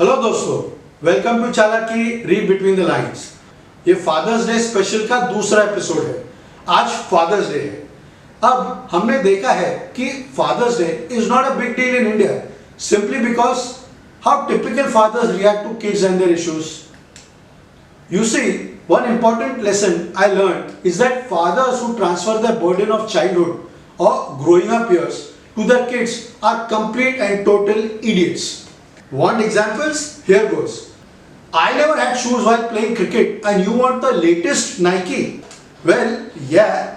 Hello दोस्तों, welcome to चालाकी read between the lines. ये फादर्स डे स्पेशल का दूसरा एपिसोड है। आज फादर्स डे है। अब हमने देखा है कि Father's Day is not a big deal in India simply because how typical fathers react to kids and their issues. You see, one important lesson I learned is that fathers who transfer the burden of childhood or growing up years to their kids are complete and total idiots. Want examples? Here goes. I never had shoes while playing cricket and you want the latest Nike. Well, yeah,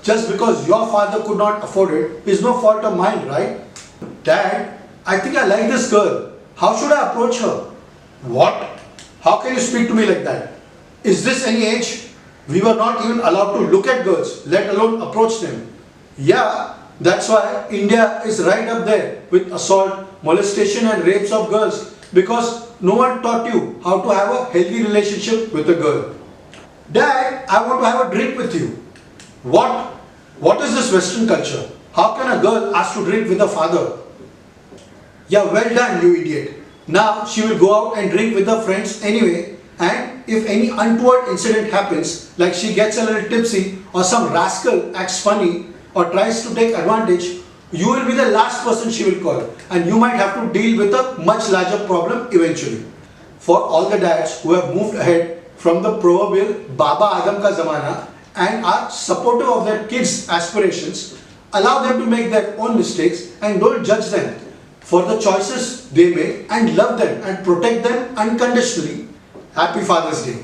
just because your father could not afford it is no fault of mine, right? Dad, I think I like this girl. How should I approach her? What? How can you speak to me like that? Is this any age? We were not even allowed to look at girls, let alone approach them. Yeah, that's why India is right up there with assault, molestation and rapes of girls because no one taught you how to have a healthy relationship with a girl. Dad, I want to have a drink with you. What? What is this Western culture? How can a girl ask to drink with a father? Yeah, well done, you idiot. Now she will go out and drink with her friends anyway, and if any untoward incident happens, like she gets a little tipsy or some rascal acts funny or tries to take advantage, you will be the last person she will call and you might have to deal with a much larger problem eventually. For all the dads who have moved ahead from the proverbial Baba Adam ka zamana and are supportive of their kids' aspirations, allow them to make their own mistakes and don't judge them for the choices they make and love them and protect them unconditionally. Happy Father's Day.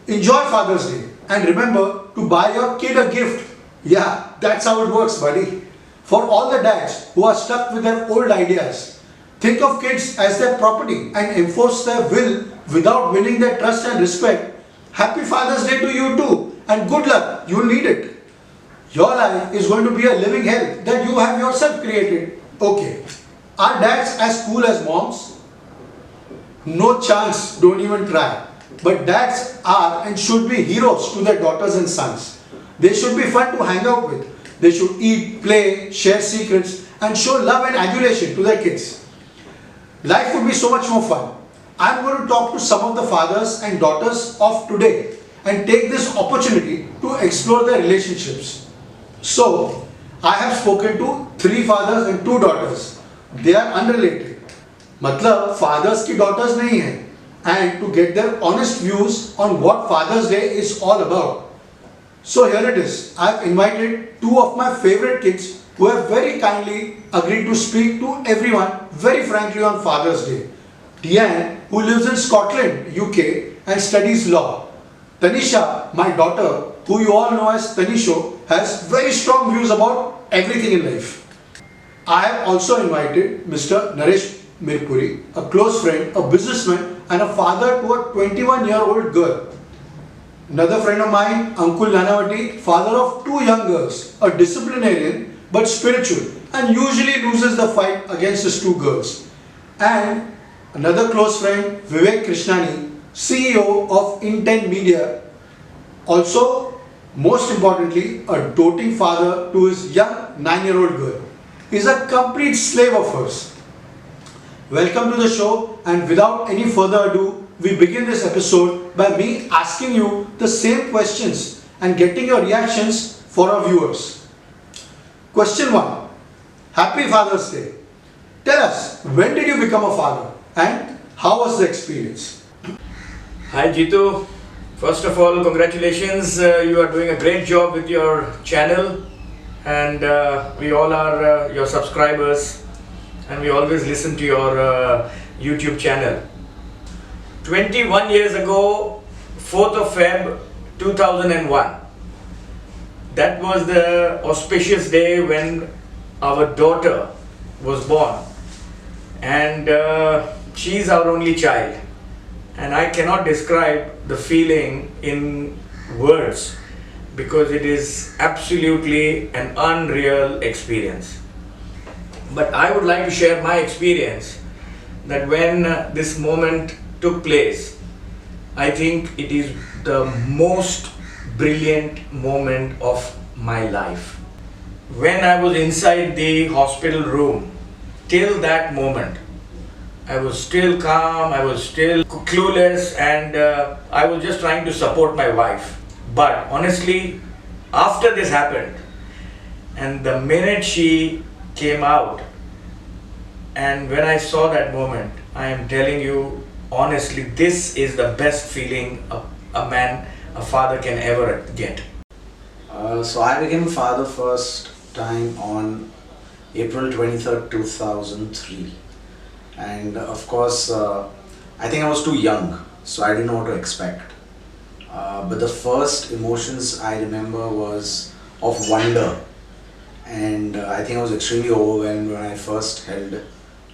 Enjoy Father's Day and remember to buy your kid a gift. Yeah, that's how it works, buddy. For all the dads who are stuck with their old ideas, think of kids as their property and enforce their will without winning their trust and respect. Happy Father's Day to you too and good luck, you'll need it. Your life is going to be a living hell that you have yourself created. Okay. Are dads as cool as moms? No chance, don't even try. But dads are and should be heroes to their daughters and sons. They should be fun to hang out with. They should eat, play, share secrets and show love and adulation to their kids. Life would be so much more fun. I'm going to talk to some of the fathers and daughters of today and take this opportunity to explore their relationships. So, I have spoken to 3 fathers and 2 daughters. They are unrelated. मतलब fathers की daughters नहीं हैं. And to get their honest views on what Father's Day is all about. So here it is. I've invited 2 of my favorite kids who have very kindly agreed to speak to everyone very frankly on Father's Day. Deanne, who lives in Scotland, UK and studies law. Tanisha, my daughter, who you all know as Tanisho, has very strong views about everything in life. I have also invited Mr. Naresh Mirpuri, a close friend, a businessman and a father to a 21-year-old girl. Another friend of mine, Ankul Nanavati, father of 2 young girls, a disciplinarian but spiritual and usually loses the fight against his 2 girls. And another close friend, Vivek Krishnani, CEO of Intent Media, also most importantly a doting father to his young 9-year-old girl. Is a complete slave of hers. Welcome to the show and without any further ado, we begin this episode by me asking you the same questions and getting your reactions for our viewers. Question 1. Happy Father's Day. Tell us, when did you become a father and how was the experience? Hi Jitu. First of all, congratulations. You are doing a great job with your channel. And we all are your subscribers and we always listen to your YouTube channel. 21 years ago, 4th of Feb 2001, that was the auspicious day when our daughter was born and she is our only child and I cannot describe the feeling in words because it is absolutely an unreal experience. But I would like to share my experience that when this moment took place, I think it is the most brilliant moment of my life. When I was inside the hospital room, till that moment, I was still calm, I was still clueless, and I was just trying to support my wife. But honestly, after this happened, and the minute she came out, and when I saw that moment, I am telling you honestly, this is the best feeling a father can ever get. So I became a father first time on April 23rd, 2003. And of course, I think I was too young, so I didn't know what to expect. But the first emotions I remember was of wonder. And I think I was extremely overwhelmed when I first held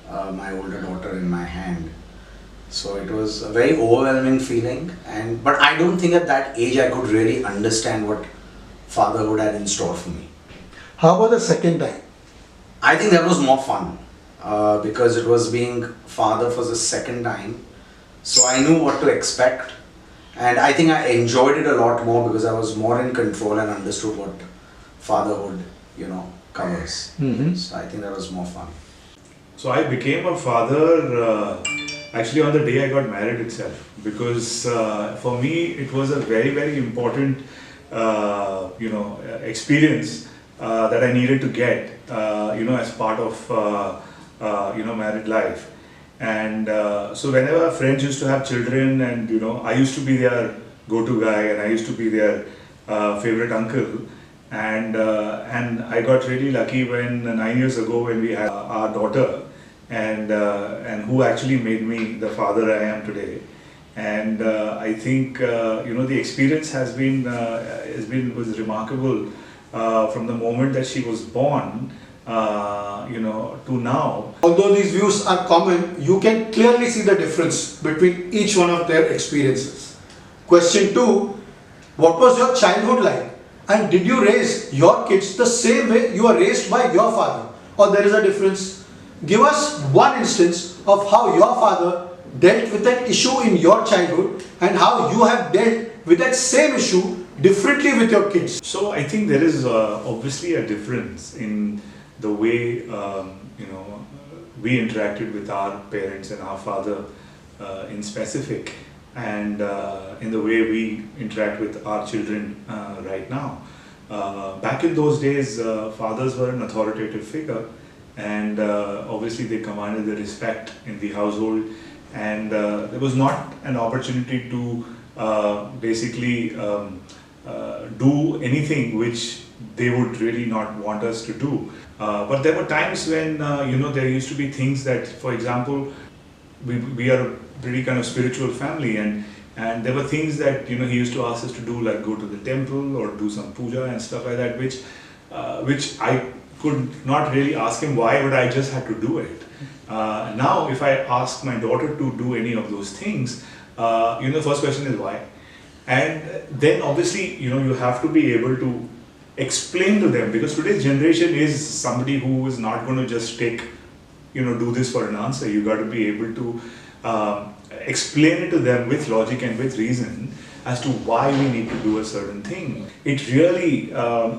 my older daughter in my hand. So it was a very overwhelming feeling, but I don't think at that age I could really understand what fatherhood had in store for me. How about the second time? I think that was more fun because it was being father for the second time. So I knew what to expect, and I think I enjoyed it a lot more because I was more in control and understood what fatherhood, covers. So I think that was more fun. So I became a father actually on the day I got married itself, because for me it was a very, very important experience that I needed to get as part of married life. And so whenever friends used to have children, and I used to be their go-to guy, and I used to be their favorite uncle. And I got really lucky when 9 years ago when we had our daughter, and who actually made me the father I am today. And I think the experience was remarkable from the moment that she was born to now. Although these views are common, you can clearly see the difference between each one of their experiences. Question 2. What was your childhood like? And did you raise your kids the same way you were raised by your father? Or there is a difference? Give us one instance of how your father dealt with an issue in your childhood and how you have dealt with that same issue differently with your kids. So I think there is obviously a difference in the way we interacted with our parents and our father in specific, and in the way we interact with our children right now. Back in those days, fathers were an authoritative figure, and obviously they commanded the respect in the household, and there was not an opportunity to basically do anything which they would really not want us to do. But there were times when there used to be things that, for example, we are a pretty kind of spiritual family, and there were things that he used to ask us to do, like go to the temple or do some puja and stuff like that, which I could not really ask him why, but I just had to do it. Now if I ask my daughter to do any of those things, the first question is why, and then obviously you have to be able to explain to them, because today's generation is somebody who is not going to just take do this for an answer. You got to be able to explain it to them with logic and with reason as to why we need to do a certain thing. It really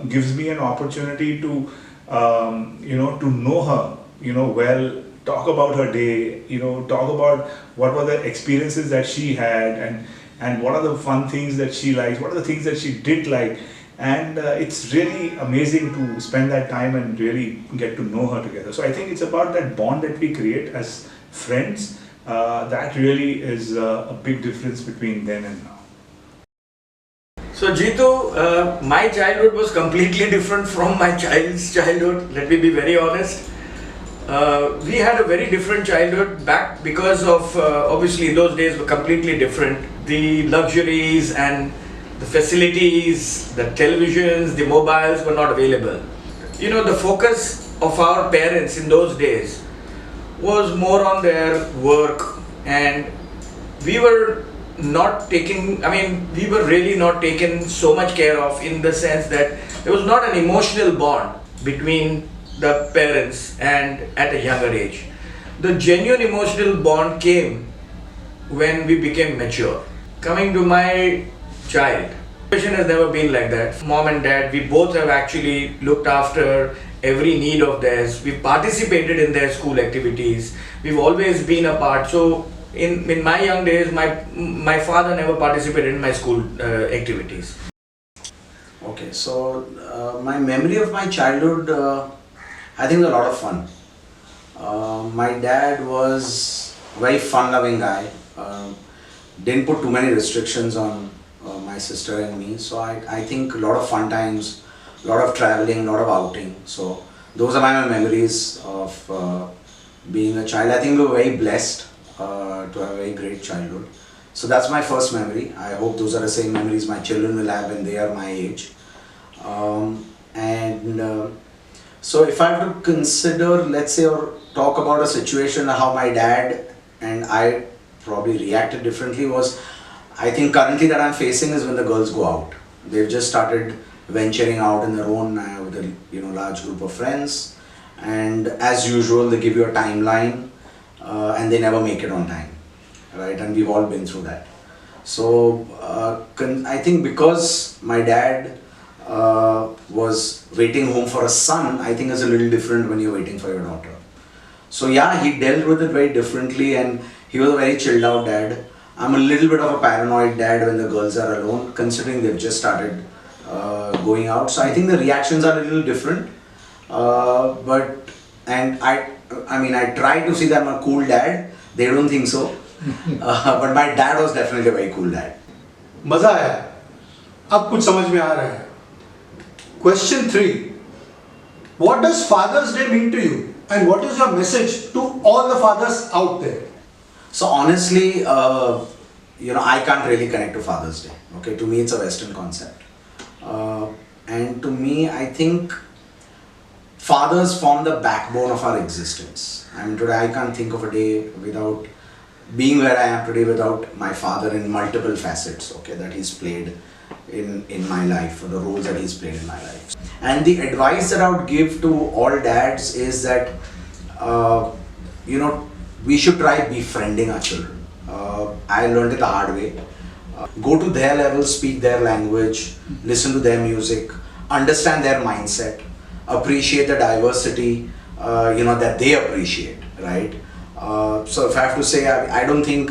gives me an opportunity to to know her well, talk about her day, talk about what were the experiences that she had, and what are the fun things that she likes, what are the things that she did like. And it's really amazing to spend that time and really get to know her together. So I think it's about that bond that we create as friends. That really is a big difference between then and now. So Jitu, my childhood was completely different from my child's childhood. Let me be very honest. We had a very different childhood back because of obviously those days were completely different. The luxuries and the facilities, the televisions, the mobiles were not available. The focus of our parents in those days was more on their work, and we were really not taken so much care of, in the sense that there was not an emotional bond between the parents and at a younger age. The genuine emotional bond came when we became mature. Coming to my child, situation has never been like that. Mom and dad, we both have actually looked after every need of theirs. We've participated in their school activities. We've always been a part. So in my young days, my father never participated in my school activities. Okay, so my memory of my childhood, I think was a lot of fun. My dad was a very fun-loving guy. Didn't put too many restrictions on my sister and me. So I think a lot of fun times, a lot of traveling, a lot of outing. So those are my memories of being a child. I think we were very blessed to have a very great childhood. So that's my first memory. I hope those are the same memories my children will have when they are my age. So if I have to consider, let's say, or talk about a situation how my dad and I probably reacted differently was, I think currently that I'm facing is when the girls go out. They've just started venturing out on their own with a large group of friends, and as usual they give you a timeline and they never make it on time, right? And we've all been through that. So I think because my dad was waiting home for a son, I think it's a little different when you're waiting for your daughter. So yeah, he dealt with it very differently, and he was a very chilled out dad. I'm a little bit of a paranoid dad when the girls are alone, considering they've just started going out. So I think the reactions are a little different. I try to see that I'm a cool dad. They don't think so. But my dad was definitely a very cool dad. मजा आया, अब कुछ समझ में आ रहा है. Question 3. What does Father's Day mean to you? And what is your message to all the fathers out there? So honestly, I can't really connect to Father's Day. Okay, to me it's a Western concept. And to me, I think fathers form the backbone of our existence. I mean, today I can't think of a day without being where I am today without my father in multiple facets, okay, that he's played in my life, or the roles that he's played in my life. And the advice that I would give to all dads is that, we should try befriending our children. I learned it the hard way. Go to their level, speak their language, listen to their music, understand their mindset, appreciate the diversity, that they appreciate, right? So if I have to say, I don't think,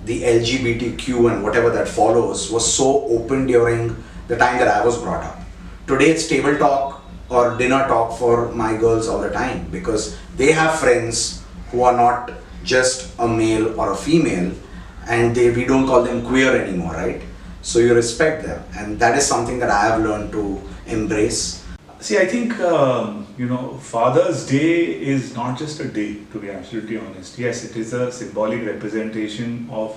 the LGBTQ and whatever that follows was so open during the time that I was brought up. Today it's table talk or dinner talk for my girls all the time, because they have friends who are not just a male or a female, and we don't call them queer anymore, right? So you respect them, and that is something that I have learned to embrace. See, I think, Father's Day is not just a day, to be absolutely honest. Yes, it is a symbolic representation of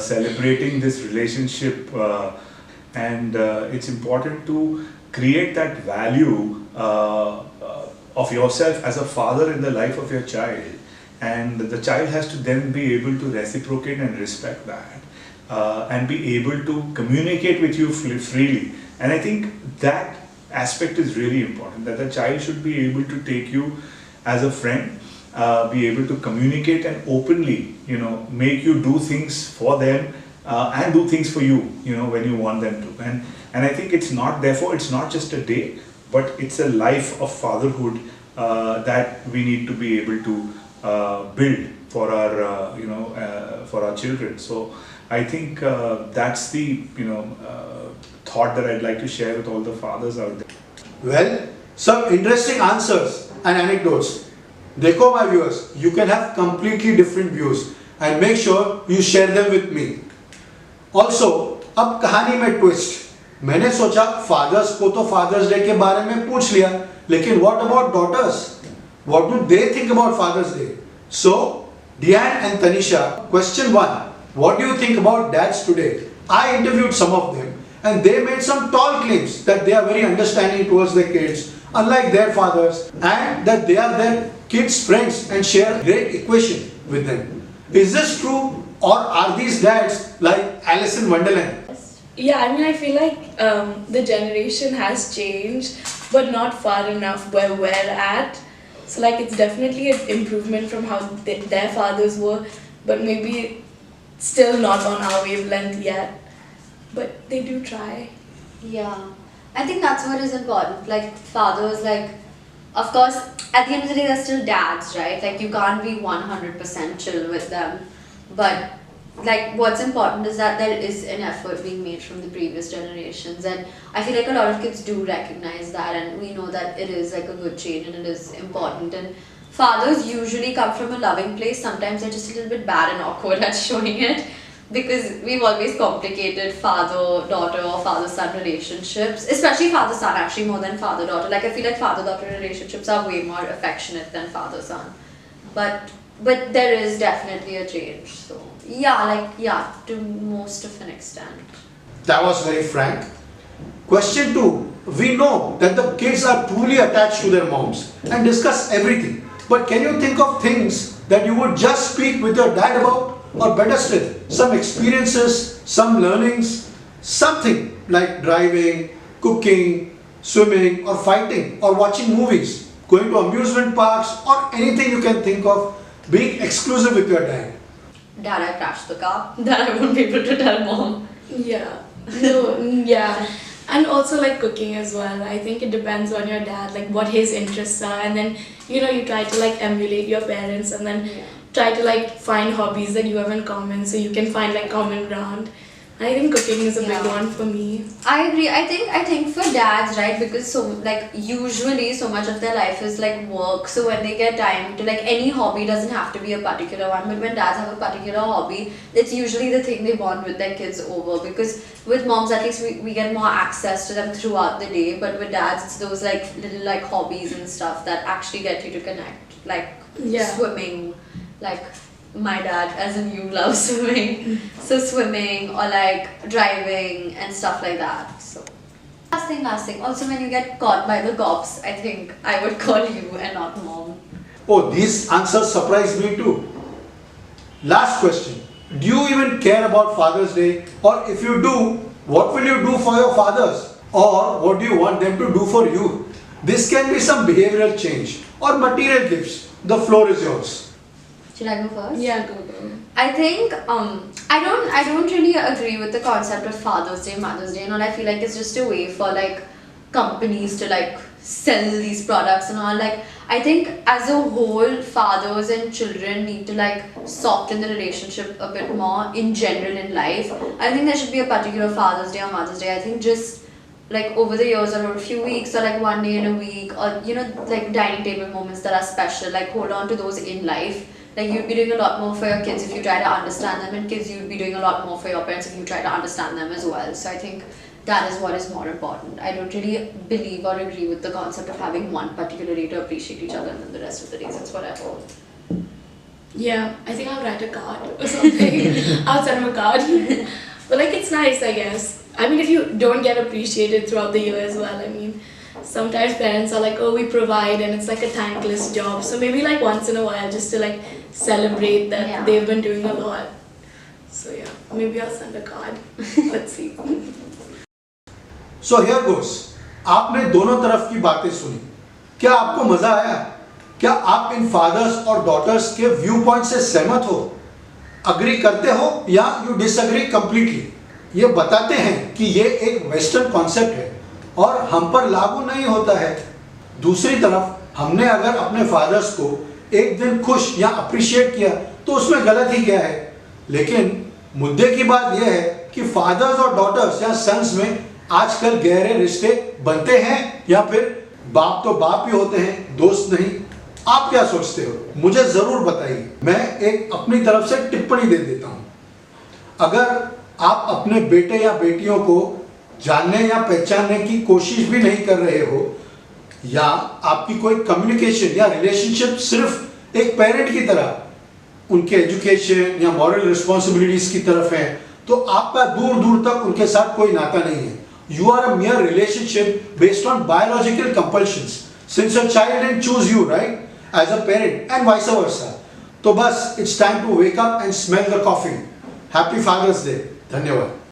celebrating this relationship, and it's important to create that value of yourself as a father in the life of your child. And the child has to then be able to reciprocate and respect that, and be able to communicate with you freely. And I think that aspect is really important, that the child should be able to take you as a friend, be able to communicate and openly, make you do things for them and do things for you, when you want them to. And I think it's not just a day, but it's a life of fatherhood that we need to be able to build for our children. So I think that's the thought that I'd like to share with all the fathers out there. Well, some interesting answers and anecdotes. Dekho, my viewers, you can have completely different views, and make sure you share them with me. Also, अब कहानी में twist. मैंने सोचा fathers को तो Father's Day के बारे में पूछ लिया, लेकिन what about daughters? What do they think about Father's Day? So, Diane and Tanisha, question 1. What do you think about dads today? I interviewed some of them, and they made some tall claims that they are very understanding towards their kids, unlike their fathers, and that they are their kids' friends and share great equation with them. Is this true, or are these dads like Alice in Wonderland? Yeah, I feel like the generation has changed, but not far enough where we're at. So it's definitely an improvement from how their fathers were, but maybe still not on our wavelength yet. But they do try. Yeah, I think that's what is important. Like fathers, like of course, at the end of the day, they're still dads, right? Like you can't be 100% chill with them, but like what's important is that there is an effort being made from the previous generations, and I feel like a lot of kids do recognize that, and we know that it is like a good change and it is important. And fathers usually come from a loving place. Sometimes they're just a little bit bad and awkward at showing it, because we've always complicated father-daughter or father-son relationships, especially father-son actually more than father-daughter. Like I feel like father-daughter relationships are way more affectionate than father-son, but there is definitely a change. So yeah, to most of an extent. That was very frank. Question 2. We know that the kids are truly attached to their moms and discuss everything. But can you think of things that you would just speak with your dad about? Or better still, some experiences, some learnings, something like driving, cooking, swimming, or fighting, or watching movies, going to amusement parks, or anything you can think of, being exclusive with your dad. Dad, I crashed the car. That I won't be able to tell mom. Yeah. No, yeah. And also like cooking as well. I think it depends on your dad, like what his interests are, and then you try to like emulate your parents, and then try to like find hobbies that you have in common, so you can find like common ground. I think cooking is a big Yeah. one for me. I agree. I think for dads, right, because so like usually so much of their life is like work. So when they get time to like any hobby doesn't have to be a particular one, but when dads have a particular hobby, it's usually the thing they bond with their kids over. Because with moms, at least we get more access to them throughout the day, but with dads, it's those like little like hobbies and stuff that actually get you to connect, like Yeah. swimming, like. My dad, as in you, love swimming, so swimming or like driving and stuff like that. So last thing. Also, when you get caught by the cops, I think I would call you and not mom. Oh, these answers surprised me too. Last question. Do you even care about Father's Day? Or if you do, what will you do for your fathers? Or what do you want them to do for you? This can be some behavioral change or material gifts. The floor is yours. Should I go first? Yeah, go. I think I don't really agree with the concept of Father's Day, Mother's Day and all. I feel like it's just a way for like companies to like sell these products and all. Like I think as a whole, fathers and children need to like soften the relationship a bit more in general in life. I think there should be a particular Father's Day or Mother's Day. I think just like over the years or a few weeks or like one day in a week, or like dining table moments that are special, like hold on to those in life. Like you'd be doing a lot more for your kids if you try to understand them, and kids, you'd be doing a lot more for your parents if you try to understand them as well. So I think that is what is more important. I don't really believe or agree with the concept of having one particular day to appreciate each other and then the rest of the days it's whatever. Yeah, I think I'll write a card or something. I'll send him a card. But like it's nice, I guess. I mean, if you don't get appreciated throughout the year as well, I mean, sometimes parents are like, oh, we provide, and it's like a thankless job. So maybe like once in a while, just to like celebrate that Yeah. they've been doing a lot. So yeah, maybe I'll send a card. Let's see. So here goes. आपने दोनों तरफ की बातें सुनी. क्या आपको मजा आया? क्या आप इन फादर्स और डॉटर्स के व्यू पॉइंट से सहमत हो? अग्री करते हो या यू डिसएग्री कंप्लीटली? ये बताते हैं कि ये एक वेस्टर्न कॉन्सेप्ट है और हम पर लागू नहीं होता है. दूसरी तरफ हमने अगर अपने फादर्स को एक दिन खुश या अप्रिशिएट किया तो उसमें गलत ही क्या है. लेकिन मुद्दे की बात यह है कि फादर्स और डॉटर्स या सन्स में आजकल गहरे रिश्ते बनते हैं या फिर बाप तो बाप ही होते हैं, दोस्त नहीं. आप क्या सोचते हो? मुझे जरूर बताइए. मैं एक अपनी तरफ से टिप्पणी दे देता हूं. अगर आप अपने बेटे या बेटियों को जानने या पहचानने की कोशिश भी नहीं कर रहे हो, या आपकी कोई कम्युनिकेशन या रिलेशनशिप सिर्फ एक पेरेंट की तरह उनके एजुकेशन या मॉरल रिस्पॉन्सिबिलिटीज की तरफ है, तो आपका दूर दूर तक उनके साथ कोई नाता नहीं है. You are a mere relationship based on biological compulsions. Since your child didn't choose you, right, as a parent, and vice versa. तो बस it's time to wake up and smell the coffee. Happy Father's Day. धन्यवाद.